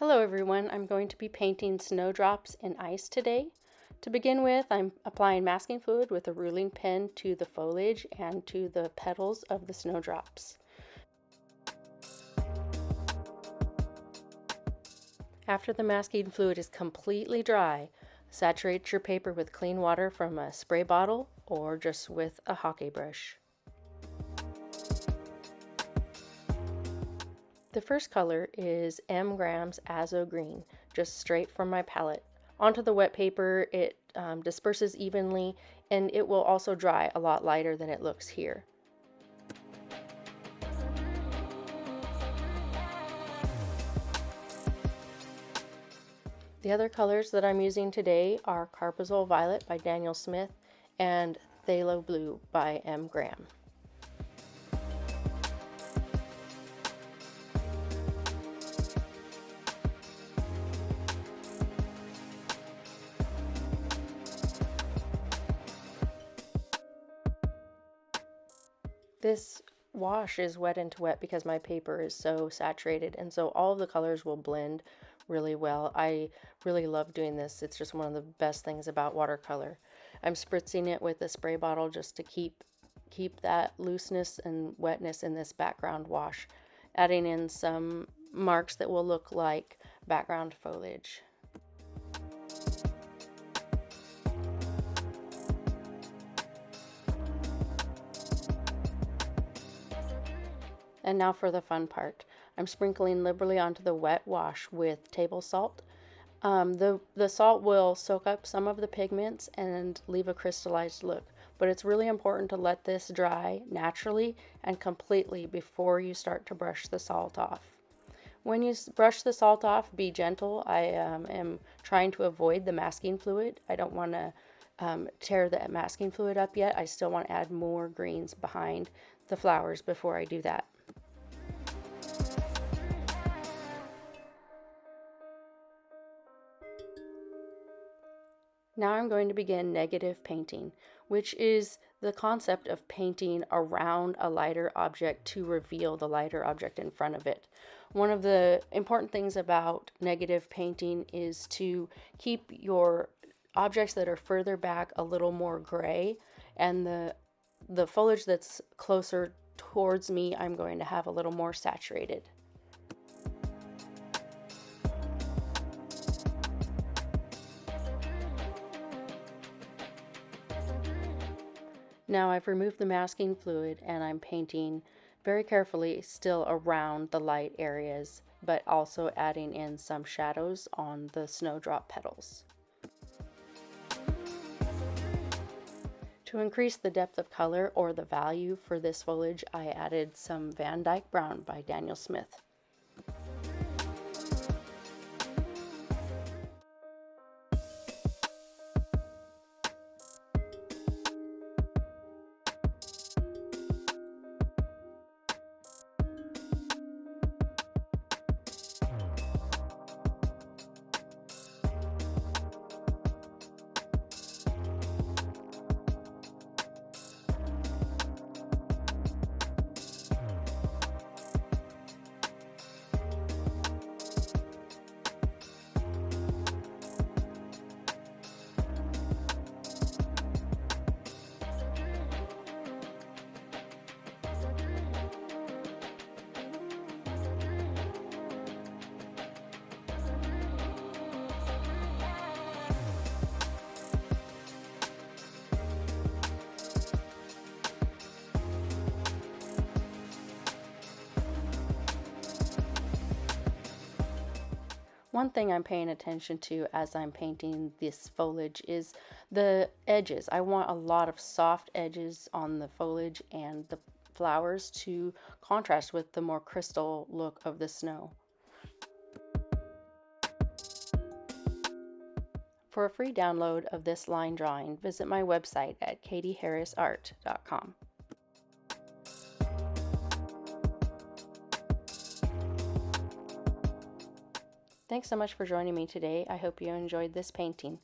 Hello everyone, I'm going to be painting snowdrops in ice today. To begin with, I'm applying masking fluid with a ruling pen to the foliage and to the petals of the snowdrops. After the masking fluid is completely dry, saturate your paper with clean water from a spray bottle or just with a hockey brush. The first color is M Grams Azo Green, just straight from my palette. Onto the wet paper, it disperses evenly, and it will also dry a lot lighter than it looks here. The other colors that I'm using today are Carbazole Violet by Daniel Smith and Phthalo Blue by M Graham. This wash is wet into wet because my paper is so saturated, and so all of the colors will blend really well. I really love doing this. It's just one of the best things about watercolor. I'm spritzing it with a spray bottle just to keep that looseness and wetness in this background wash, adding in some marks that will look like background foliage. And now for the fun part. I'm sprinkling liberally onto the wet wash with table salt. The salt will soak up some of the pigments and leave a crystallized look, but it's really important to let this dry naturally and completely before you start to brush the salt off. When you brush the salt off, be gentle. I am trying to avoid the masking fluid. I don't want to tear the masking fluid up yet. I still want to add more greens behind the flowers before I do that. Now I'm going to begin negative painting, which is the concept of painting around a lighter object to reveal the lighter object in front of it. One of the important things about negative painting is to keep your objects that are further back a little more gray, and the foliage that's closer towards me I'm going to have a little more saturated. Now I've removed the masking fluid and I'm painting very carefully still around the light areas, but also adding in some shadows on the snowdrop petals. To increase the depth of color or the value for this foliage, I added some Van Dyke Brown by Daniel Smith. One thing I'm paying attention to as I'm painting this foliage is the edges. I want a lot of soft edges on the foliage and the flowers to contrast with the more crystal look of the snow. For a free download of this line drawing, visit my website at katieharrisart.com. Thanks so much for joining me today. I hope you enjoyed this painting.